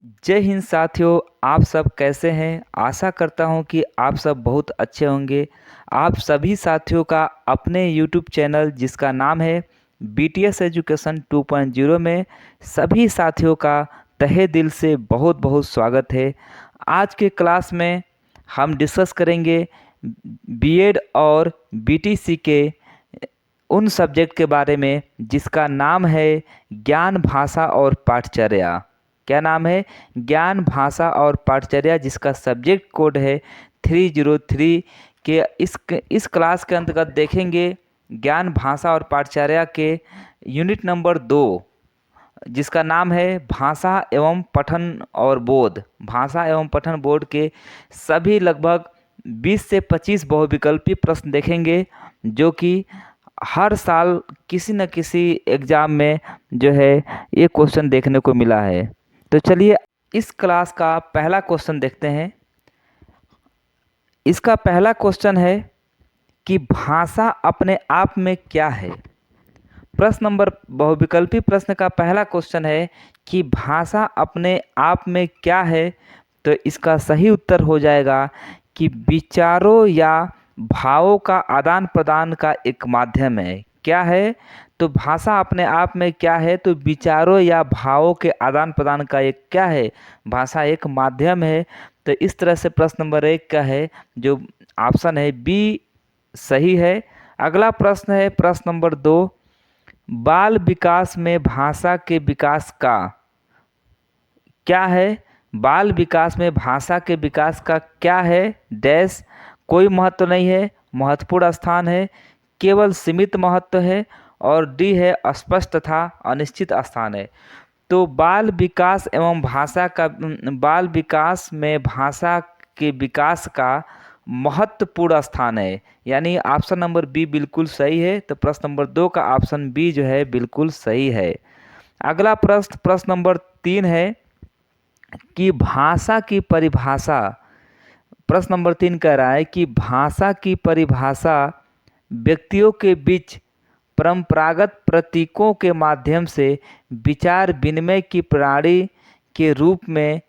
जय हिंद साथियों। आप सब कैसे हैं? आशा करता हूं कि आप सब बहुत अच्छे होंगे। आप सभी साथियों का अपने YouTube चैनल जिसका नाम है BTS एजुकेशन 2.0 में सभी साथियों का तहे दिल से बहुत बहुत स्वागत है। आज के क्लास में हम डिस्कस करेंगे बीएड और BTC के उन सब्जेक्ट के बारे में जिसका नाम है ज्ञान भाषा और पाठचर्या। क्या नाम है? ज्ञान भाषा और पाठचर्या, जिसका सब्जेक्ट कोड है 303 के। इस क्लास के अंतर्गत देखेंगे ज्ञान भाषा और पाठचर्या के यूनिट नंबर 2, जिसका नाम है भाषा एवं पठन और बोध। भाषा एवं पठन बोर्ड के सभी लगभग 20 से 25 बहुविकल्पी प्रश्न देखेंगे, जो कि हर साल किसी न किसी एग्ज़ाम में जो है ये क्वेश्चन देखने को मिला है। तो चलिए इस क्लास का पहला क्वेश्चन देखते हैं। इसका पहला क्वेश्चन है कि भाषा अपने आप में क्या है। प्रश्न नंबर बहुविकल्पी प्रश्न का पहला क्वेश्चन है कि भाषा अपने आप में क्या है। तो इसका सही उत्तर हो जाएगा कि विचारों या भावों का आदान प्रदान का एक माध्यम है। क्या है? तो भाषा अपने आप में क्या है? तो विचारों या भावों के आदान प्रदान का एक क्या है? भाषा एक माध्यम है। तो इस तरह से प्रश्न नंबर 1 का है जो ऑप्शन है बी सही है। अगला प्रश्न है प्रश्न नंबर 2, बाल विकास में भाषा के विकास का क्या है? बाल विकास में भाषा के विकास का क्या है? डैश, कोई महत्व नहीं है, महत्वपूर्ण स्थान है, केवल सीमित महत्व है, और डी है अस्पष्ट तथा अनिश्चित स्थान है। तो बाल विकास एवं भाषा का बाल विकास में भाषा के विकास का महत्वपूर्ण स्थान है, यानी ऑप्शन नंबर बी बिल्कुल सही है। तो प्रश्न नंबर 2 का ऑप्शन बी जो है बिल्कुल सही है। अगला प्रश्न नंबर 3 है कि भाषा की परिभाषा। प्रश्न नंबर 3 कह रहा है कि भाषा की परिभाषा व्यक्तियों के बीच परंपरागत प्रतीकों के माध्यम से विचार विनिमय की प्रणाली के रूप में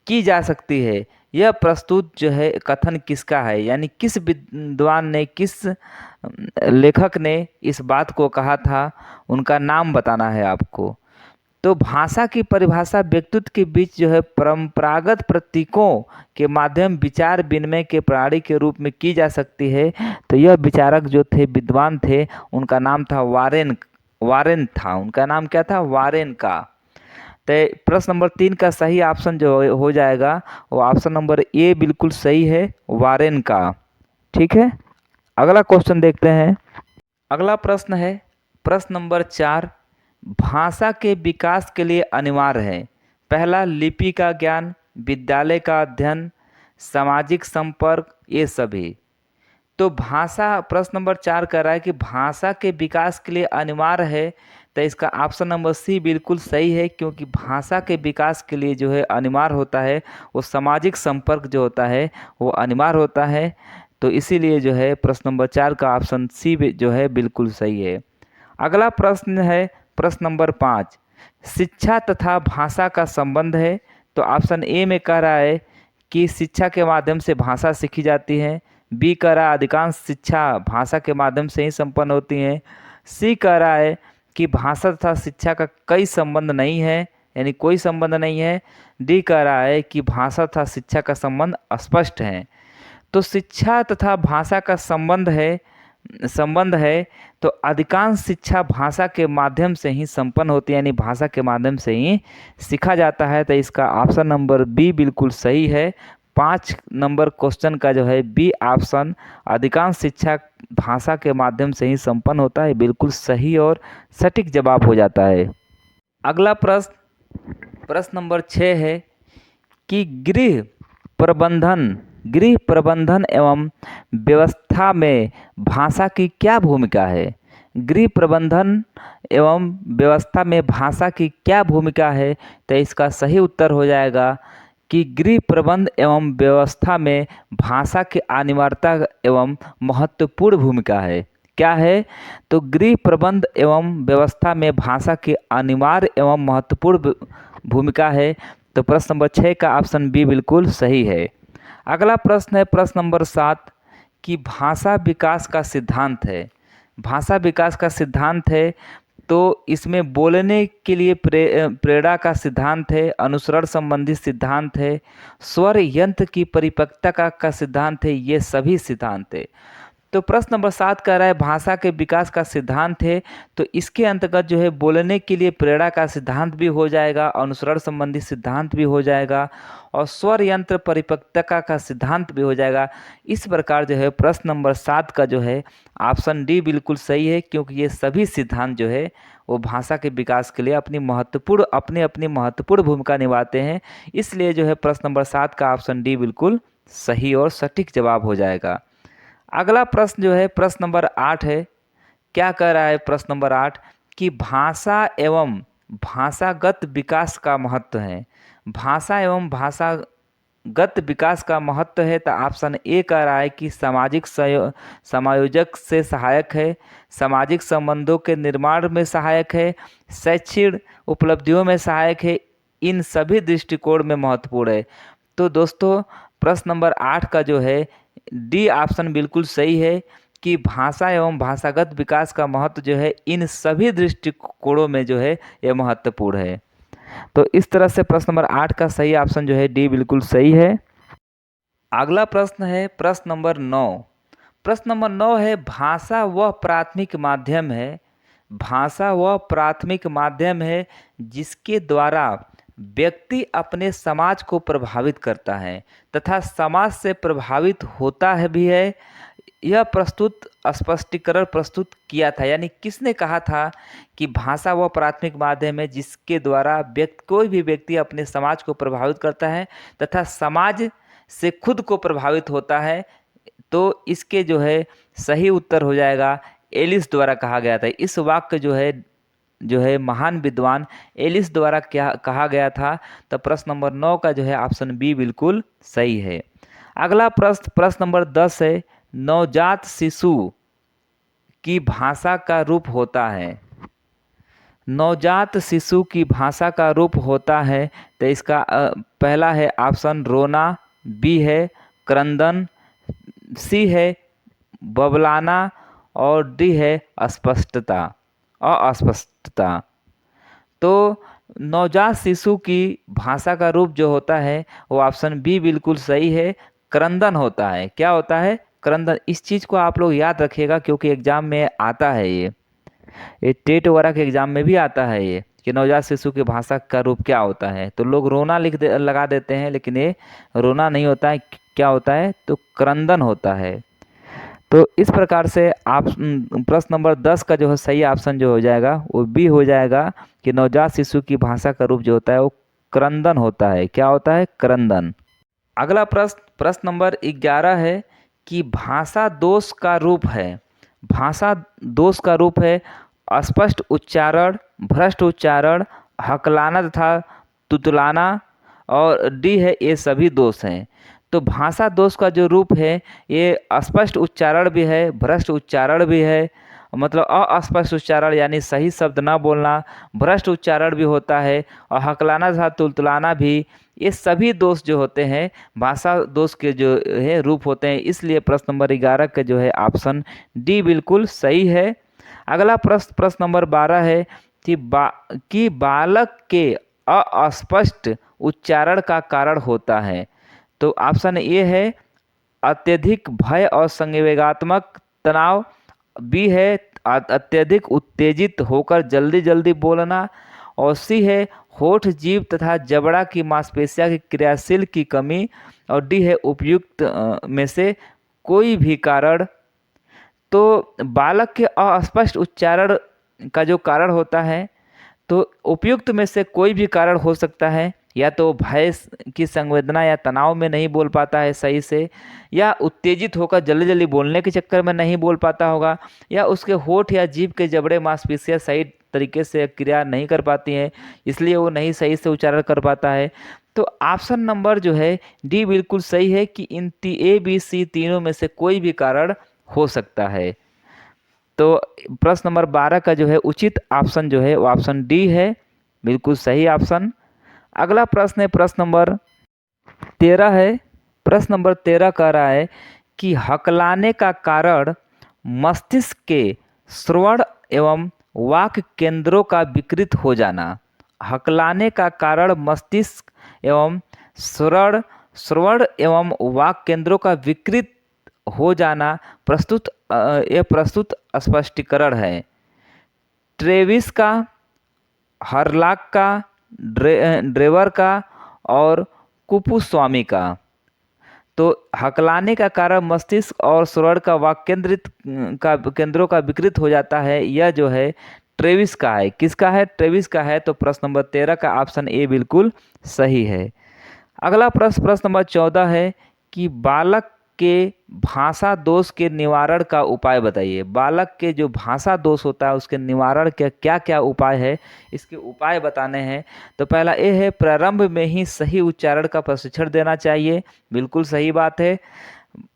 की जा सकती है। यह प्रस्तुत जो है कथन किसका है, यानी किस विद्वान ने, किस लेखक ने इस बात को कहा था, उनका नाम बताना है आपको। तो भाषा की परिभाषा व्यक्तित्व के बीच जो है परंपरागत प्रतीकों के माध्यम विचार विनिमय के प्रणाली के रूप में की जा सकती है। तो यह विचारक जो थे, विद्वान थे, उनका नाम था वारेन था। उनका नाम क्या था? वारेन का। तो प्रश्न नंबर 3 का सही ऑप्शन जो हो जाएगा वो ऑप्शन नंबर ए बिल्कुल सही है, वारेन का। ठीक है, अगला क्वेश्चन देखते हैं। अगला प्रश्न है प्रश्न नंबर 4, भाषा के विकास के लिए अनिवार्य है। पहला, लिपि का ज्ञान, विद्यालय का अध्ययन, सामाजिक संपर्क, ये सभी। तो भाषा, प्रश्न नंबर 4 कह रहा है कि भाषा के विकास के लिए अनिवार्य है। तो इसका ऑप्शन नंबर सी बिल्कुल सही है, क्योंकि भाषा के विकास के लिए जो है अनिवार्य होता है वो सामाजिक संपर्क जो होता है वो अनिवार्य होता है। तो इसीलिए जो है प्रश्न नंबर 4 का ऑप्शन सी जो है बिल्कुल सही है। अगला प्रश्न है प्रश्न नंबर 5, शिक्षा तथा भाषा का संबंध है। तो ऑप्शन ए में कह रहा है कि शिक्षा के माध्यम से भाषा सीखी जाती है। बी कह रहा है अधिकांश शिक्षा भाषा के माध्यम से ही संपन्न होती है। सी कह रहा है कि भाषा तथा शिक्षा का कोई संबंध नहीं है, यानी कोई संबंध नहीं है। डी कह रहा है कि भाषा तथा शिक्षा का संबंध अस्पष्ट है। तो शिक्षा तथा भाषा का संबंध है तो अधिकांश शिक्षा भाषा के माध्यम से ही संपन्न होती है, यानी भाषा के माध्यम से ही सीखा जाता है। तो इसका ऑप्शन नंबर बी बिल्कुल सही है। 5 नंबर क्वेश्चन का जो है बी ऑप्शन, अधिकांश शिक्षा भाषा के माध्यम से ही संपन्न होता है, बिल्कुल सही और सटीक जवाब हो जाता है। अगला प्रश्न नंबर 6 है कि गृह प्रबंधन एवं व्यवस्था में भाषा की क्या भूमिका है। गृह प्रबंधन एवं व्यवस्था में भाषा की क्या भूमिका है। तो इसका सही उत्तर हो जाएगा कि गृह प्रबंध एवं व्यवस्था में भाषा की अनिवार्यता एवं महत्वपूर्ण भूमिका है। क्या है? तो गृह प्रबंध एवं व्यवस्था में भाषा की अनिवार्य एवं महत्वपूर्ण भूमिका है। तो प्रश्न नंबर 6 का ऑप्शन बी बिल्कुल सही है। अगला प्रश्न है प्रश्न नंबर 7 कि भाषा विकास का सिद्धांत है। भाषा विकास का सिद्धांत है तो इसमें बोलने के लिए प्रेरणा का सिद्धांत है, अनुसरण संबंधी सिद्धांत है, स्वर यंत्र की परिपक्वता का सिद्धांत है, ये सभी सिद्धांत है। तो प्रश्न नंबर 7 कह रहा है भाषा के विकास का सिद्धांत है, तो इसके अंतर्गत जो है बोलने के लिए प्रेरणा का सिद्धांत भी हो जाएगा, अनुसरण संबंधी सिद्धांत भी हो जाएगा और स्वर यंत्र परिपक्वता का सिद्धांत भी हो जाएगा। इस प्रकार जो है प्रश्न नंबर 7 का जो है ऑप्शन डी बिल्कुल सही है, क्योंकि ये सभी सिद्धांत जो है वो भाषा के विकास के लिए अपनी महत्वपूर्ण भूमिका निभाते हैं। इसलिए जो है प्रश्न नंबर 7 का ऑप्शन डी बिल्कुल सही और सटीक जवाब हो जाएगा। अगला प्रश्न जो है प्रश्न नंबर 8 है। क्या कह रहा है प्रश्न नंबर 8 कि भाषा एवं भाषागत विकास का महत्व है। भाषा एवं भाषागत विकास का महत्व है तो ऑप्शन ए कह रहा है कि सामाजिक समायोजक से सहायक है, सामाजिक संबंधों के निर्माण में सहायक है, शैक्षिक उपलब्धियों में सहायक है, इन सभी दृष्टिकोण में महत्वपूर्ण है। तो दोस्तों प्रश्न नंबर 8 का जो है डी ऑप्शन बिल्कुल सही है कि भाषा एवं भाषागत विकास का महत्व जो है इन सभी दृष्टिकोणों में जो है ये महत्वपूर्ण है। तो इस तरह से प्रश्न नंबर 8 का सही ऑप्शन जो है डी बिल्कुल सही है। अगला प्रश्न है प्रश्न नंबर 9। प्रश्न नंबर 9 है भाषा वह प्राथमिक माध्यम है, भाषा वह प्राथमिक माध्यम है जिसके द्वारा व्यक्ति अपने समाज को प्रभावित करता है तथा समाज से प्रभावित होता है भी है। यह स्पष्टीकरण प्रस्तुत किया था, यानी किसने कहा था कि भाषा वह प्राथमिक माध्यम है जिसके द्वारा कोई भी व्यक्ति अपने समाज को प्रभावित करता है तथा समाज से खुद को प्रभावित होता है। तो इसके जो है सही उत्तर हो जाएगा एलिस द्वारा कहा गया था। इस वाक्य जो है महान विद्वान एलिस द्वारा क्या कहा गया था। तो प्रश्न नंबर 9 का जो है ऑप्शन बी बिल्कुल सही है। अगला प्रश्न नंबर 10 है नवजात शिशु की भाषा का रूप होता है। नवजात शिशु की भाषा का रूप होता है तो इसका पहला है ऑप्शन रोना, बी है क्रंदन, सी है बबलाना और डी है अस्पष्टता। तो नवजात शिशु की भाषा का रूप जो होता है वो ऑप्शन बी बिल्कुल सही है, क्रंदन होता है। क्या होता है? क्रंदन। इस चीज़ को आप लोग याद रखिएगा क्योंकि एग्जाम में आता है ये टेट वगैरह के एग्जाम में भी आता है ये कि नवजात शिशु की भाषा का रूप क्या होता है। तो लोग रोना लगा देते हैं, लेकिन ये रोना नहीं होता है। क्या होता है? तो क्रंदन होता है। तो इस प्रकार से आप प्रश्न नंबर 10 का जो है सही ऑप्शन जो हो जाएगा वो बी हो जाएगा कि नवजात शिशु की भाषा का रूप जो होता है वो क्रंदन होता है। क्या होता है? क्रंदन। अगला प्रश्न नंबर 11 है कि भाषा दोष का रूप है। भाषा दोष का रूप है अस्पष्ट उच्चारण, भ्रष्ट उच्चारण, हकलाना तथा तुतलाना और डी है ये सभी दोष हैं। तो भाषा दोष का जो रूप है ये अस्पष्ट उच्चारण भी है, भ्रष्ट उच्चारण भी है, मतलब अस्पष्ट उच्चारण यानी सही शब्द ना बोलना, भ्रष्ट उच्चारण भी होता है और हकलाना तथा तुलतुलाना भी। ये सभी दोष जो होते हैं भाषा दोष के जो है रूप होते हैं। इसलिए प्रश्न नंबर 11 का जो है ऑप्शन डी बिल्कुल सही है। अगला प्रश्न नंबर 12 है कि बालक के अस्पष्ट उच्चारण का कारण होता है। तो ऑप्शन ए है अत्यधिक भय और संवेगात्मक तनाव, बी है अत्यधिक उत्तेजित होकर जल्दी जल्दी बोलना और सी है होठ, जीभ तथा जबड़ा की मांसपेशियों की क्रियाशील की कमी और डी है उपयुक्त में से कोई भी कारण। तो बालक के अस्पष्ट उच्चारण का जो कारण होता है तो उपयुक्त में से कोई भी कारण हो सकता है। या तो भय की संवेदना या तनाव में नहीं बोल पाता है सही से, या उत्तेजित होकर जल्दी जल्दी बोलने के चक्कर में नहीं बोल पाता होगा, या उसके होठ या जीभ के जबड़े मांसपेशियां सही तरीके से क्रिया नहीं कर पाती हैं इसलिए वो नहीं सही से उच्चारण कर पाता है। तो ऑप्शन नंबर जो है डी बिल्कुल सही है कि इन ए बी सी तीनों में से कोई भी कारण हो सकता है। तो प्रश्न नंबर 12 का जो है उचित ऑप्शन जो है वो ऑप्शन डी है, बिल्कुल सही ऑप्शन। अगला प्रश्न है प्रश्न नंबर 13 है। प्रश्न नंबर 13 कह रहा है कि हकलाने का कारण मस्तिष्क के श्रवण एवं वाक केंद्रों का विकृत हो जाना। हकलाने का कारण मस्तिष्क एवं श्रवण श्रवण एवं वाक केंद्रों का विकृत हो जाना यह प्रस्तुत स्पष्टीकरण है। ट्रेविस का, हरलाक का, ड्रेवर का और कुपुस्वामी का। तो हकलाने का कारण मस्तिष्क और श्रवण का वाक केंद्रों का विकृत हो जाता है, यह जो है ट्रेविस का है। किसका है? ट्रेविस का है। तो प्रश्न नंबर 13 का ऑप्शन ए बिल्कुल सही है। अगला प्रश्न नंबर 14 है कि बालक के भाषा दोष के निवारण का उपाय बताइए। बालक के जो भाषा दोष होता है उसके निवारण के क्या क्या उपाय है, इसके उपाय बताने हैं। तो पहला ए है, प्रारंभ में ही सही उच्चारण का प्रशिक्षण देना चाहिए। बिल्कुल सही बात है।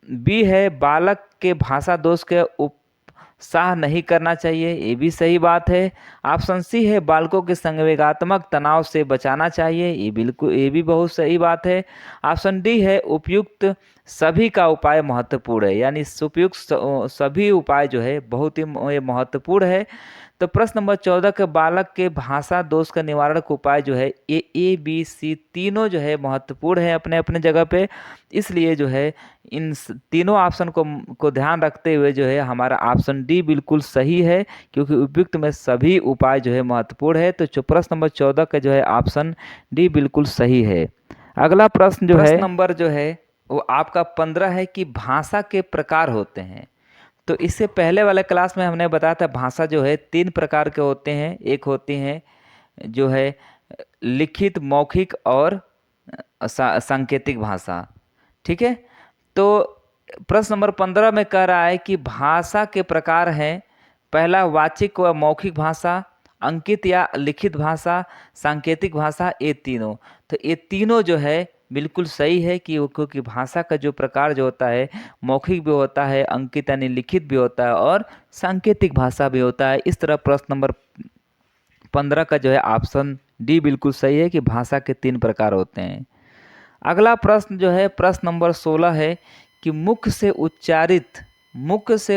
बी है, बालक के भाषा दोष के उत्साह नहीं करना चाहिए। ये भी सही बात है। ऑप्शन सी है, बालकों के संवेगात्मक तनाव से बचाना चाहिए। ये भी बहुत सही बात है। ऑप्शन डी है, उपयुक्त सभी का उपाय महत्वपूर्ण है। यानी उपयुक्त सभी उपाय जो है बहुत ही महत्वपूर्ण है। तो प्रश्न नंबर 14 के बालक के भाषा दोष का निवारण का उपाय जो है ए बी सी तीनों जो है महत्वपूर्ण है अपने अपने जगह पे। इसलिए जो है इन तीनों ऑप्शन को ध्यान रखते हुए जो है हमारा ऑप्शन डी बिल्कुल सही है, क्योंकि उपयुक्त में सभी उपाय जो है महत्वपूर्ण है। तो प्रश्न नंबर 14 का जो है ऑप्शन डी बिल्कुल सही है। अगला प्रश्न जो है प्रश्न नंबर जो है वो आपका 15 है कि भाषा के प्रकार होते हैं। तो इससे पहले वाले क्लास में हमने बताया था भाषा जो है 3 प्रकार के होते हैं। एक होती है जो है लिखित, मौखिक और सांकेतिक भाषा। ठीक है। तो प्रश्न नंबर 15 में कह रहा है कि भाषा के प्रकार हैं, पहला वाचिक व मौखिक भाषा, अंकित या लिखित भाषा, सांकेतिक भाषा, ये तीनों। तो ये तीनों जो है बिल्कुल सही है कि क्योंकि भाषा का जो प्रकार जो होता है मौखिक भी होता है, अंकित यानी लिखित भी होता है और सांकेतिक भाषा भी होता है। इस तरह प्रश्न नंबर 15 का जो है ऑप्शन डी बिल्कुल सही है कि भाषा के 3 प्रकार होते हैं। अगला प्रश्न जो है प्रश्न नंबर 16 है कि मुख से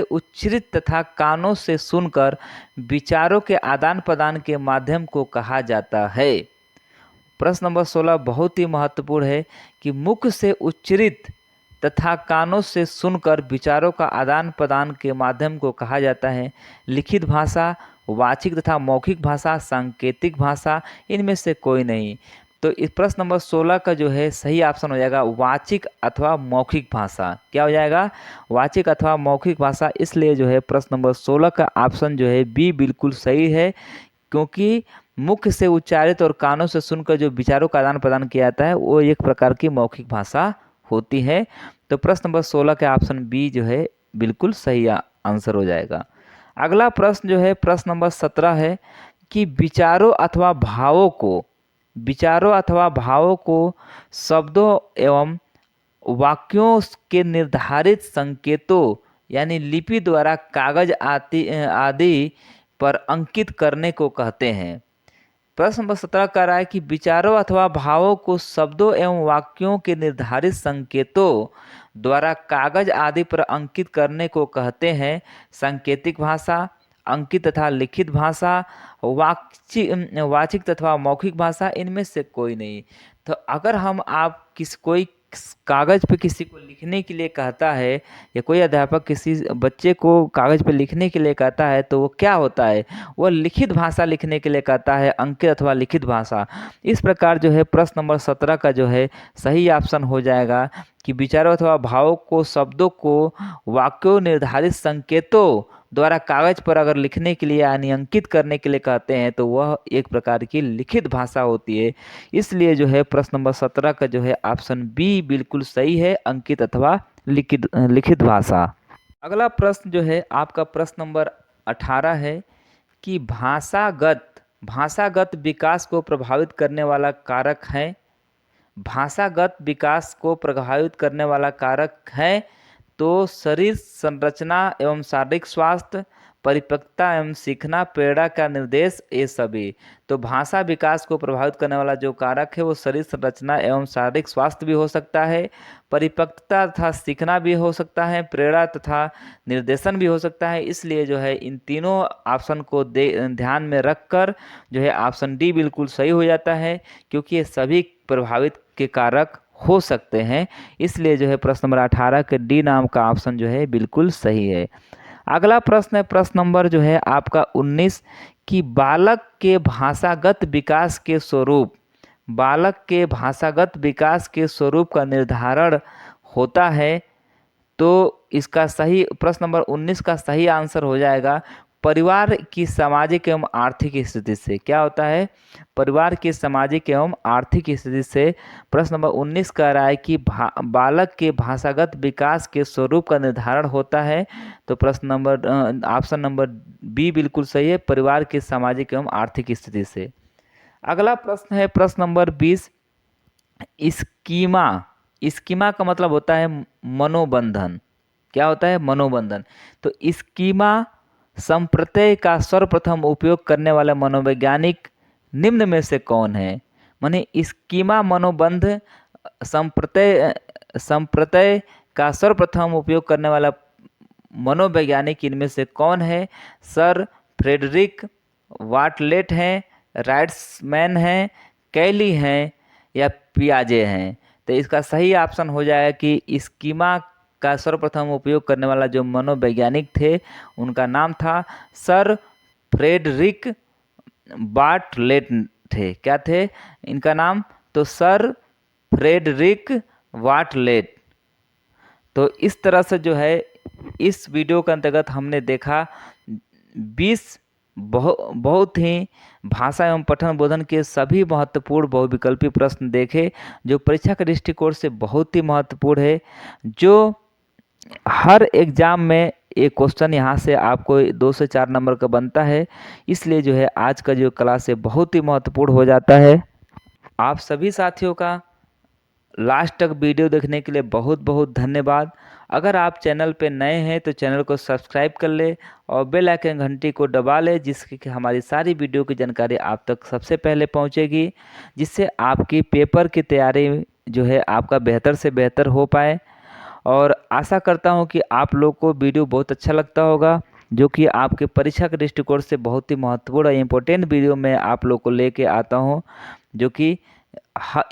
उच्चरित तथा कानों से सुनकर विचारों के आदान प्रदान के माध्यम को कहा जाता है। प्रश्न नंबर 16 बहुत ही महत्वपूर्ण है कि मुख से उच्चरित तथा कानों से सुनकर विचारों का आदान प्रदान के माध्यम को कहा जाता है। लिखित भाषा, वाचिक तथा मौखिक भाषा, सांकेतिक भाषा, इनमें से कोई नहीं। तो इस प्रश्न नंबर 16 का जो है सही ऑप्शन हो जाएगा वाचिक अथवा मौखिक भाषा। क्या हो जाएगा? वाचिक अथवा मौखिक भाषा। इसलिए जो है प्रश्न नंबर 16 का ऑप्शन जो है बी बिल्कुल सही है, क्योंकि मुख से उच्चारित और कानों से सुनकर जो विचारों का आदान प्रदान किया जाता है वो एक प्रकार की मौखिक भाषा होती है। तो प्रश्न नंबर 16 के ऑप्शन बी जो है बिल्कुल सही आंसर हो जाएगा। अगला प्रश्न जो है प्रश्न नंबर 17 है कि विचारों अथवा भावों को शब्दों एवं वाक्यों के निर्धारित संकेतों यानी लिपि द्वारा कागज आदि पर अंकित करने को कहते हैं। प्रश्न नंबर 17 कह रहा है कि विचारों अथवा भावों को शब्दों एवं वाक्यों के निर्धारित संकेतों द्वारा कागज आदि पर अंकित करने को कहते हैं सांकेतिक भाषा, अंकित तथा लिखित भाषा, वाचिक तथा मौखिक भाषा, इनमें से कोई नहीं। तो अगर हम कोई कागज पे किसी को लिखने के लिए कहता है या कोई अध्यापक किसी बच्चे को कागज पे लिखने के लिए कहता है तो वो क्या होता है? वो लिखित भाषा लिखने के लिए कहता है, अंकित अथवा लिखित भाषा। इस प्रकार जो है प्रश्न नंबर 17 का जो है सही ऑप्शन हो जाएगा कि विचारों अथवा भावों को शब्दों को वाक्यों निर्धारित संकेतों द्वारा कागज पर अगर लिखने के लिए यानी अंकित करने के लिए कहते हैं तो वह एक प्रकार की लिखित भाषा होती है। इसलिए जो है प्रश्न नंबर 17 का जो है ऑप्शन बी बिल्कुल सही है, अंकित अथवा लिखित भाषा। अगला प्रश्न जो है आपका प्रश्न नंबर 18 है कि भाषागत विकास को प्रभावित करने वाला कारक है। भाषागत विकास को प्रभावित करने वाला कारक है तो शरीर संरचना एवं शारीरिक स्वास्थ्य, परिपक्वता एवं सीखना, प्रेरणा का निर्देश, ये सभी। तो भाषा विकास को प्रभावित करने वाला जो कारक है वो शरीर संरचना एवं शारीरिक स्वास्थ्य भी हो सकता है, परिपक्वता तथा सीखना भी हो सकता है, प्रेरणा तथा निर्देशन भी हो सकता है। इसलिए जो है इन तीनों ऑप्शन को ध्यान में रखकर जो है ऑप्शन डी बिल्कुल सही हो जाता है, क्योंकि ये सभी प्रभावित के कारक हो सकते हैं। इसलिए जो है प्रश्न नंबर 18 के डी नाम का ऑप्शन जो है बिल्कुल सही है। अगला प्रश्न है प्रश्न नंबर जो है आपका 19 कि बालक के भाषागत विकास के स्वरूप, बालक के भाषागत विकास के स्वरूप का निर्धारण होता है। तो इसका सही प्रश्न नंबर 19 का सही आंसर हो जाएगा परिवार की सामाजिक एवं आर्थिक स्थिति से। क्या होता है? परिवार की सामाजिक एवं आर्थिक स्थिति से। प्रश्न नंबर 19 कह रहा है कि बालक के भाषागत विकास के स्वरूप का निर्धारण होता है। तो प्रश्न नंबर ऑप्शन नंबर बी बिल्कुल सही है, परिवार की सामाजिक एवं आर्थिक स्थिति से। अगला प्रश्न है प्रश्न नंबर 20 स्कीमा। स्कीमा का मतलब होता है मनोबंधन। क्या होता है? मनोबंधन। तो स्कीमा संप्रत्यय का सर्वप्रथम उपयोग करने वाला मनोवैज्ञानिक निम्न में से कौन है? माने स्कीमा मनोबंध संप्रत्यय का सर्वप्रथम उपयोग करने वाला मनोवैज्ञानिक इनमें से कौन है? सर फ्रेडरिक वाटलेट हैं, राइट्समैन हैं, कैली हैं या पियाजे हैं। तो इसका सही ऑप्शन हो जाएगा कि स्कीमा का सर्वप्रथम उपयोग करने वाला जो मनोवैज्ञानिक थे उनका नाम था सर फ्रेडरिक बार्टलेट थे। क्या थे इनका नाम? तो सर फ्रेडरिक बार्टलेट। तो इस तरह से जो है इस वीडियो के अंतर्गत हमने देखा 20 बहुत ही भाषा एवं पठन बोधन के सभी महत्वपूर्ण बहुविकल्पी प्रश्न देखे, जो परीक्षा के दृष्टिकोण से बहुत ही महत्वपूर्ण है। जो हर एग्जाम में एक क्वेश्चन यहाँ से आपको 2 से 4 नंबर का बनता है। इसलिए जो है आज का जो क्लास है बहुत ही महत्वपूर्ण हो जाता है। आप सभी साथियों का लास्ट तक वीडियो देखने के लिए बहुत बहुत धन्यवाद। अगर आप चैनल पे नए हैं तो चैनल को सब्सक्राइब कर ले और बेल आइकन घंटी को दबा ले, जिससे कि हमारी सारी वीडियो की जानकारी आप तक सबसे पहले पहुंचेगी, जिससे आपकी पेपर की तैयारी जो है आपका बेहतर से बेहतर हो पाए। और आशा करता हूं कि आप लोग को वीडियो बहुत अच्छा लगता होगा, जो कि आपके परीक्षा के दृष्टिकोण से बहुत ही महत्वपूर्ण और इम्पोर्टेंट वीडियो मैं आप लोग को लेके आता हूं, जो कि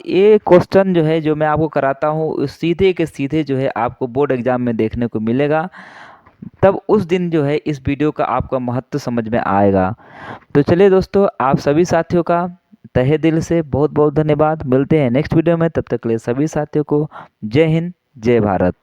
ये क्वेश्चन जो है जो मैं आपको कराता हूँ सीधे के सीधे जो है आपको बोर्ड एग्जाम में देखने को मिलेगा। तब उस दिन जो है इस वीडियो का आपका महत्व समझ में आएगा। तो चलिए दोस्तों, आप सभी साथियों का तहे दिल से बहुत बहुत धन्यवाद। मिलते हैं नेक्स्ट वीडियो में, तब तक के लिए सभी साथियों को जय हिंद, जय भारत।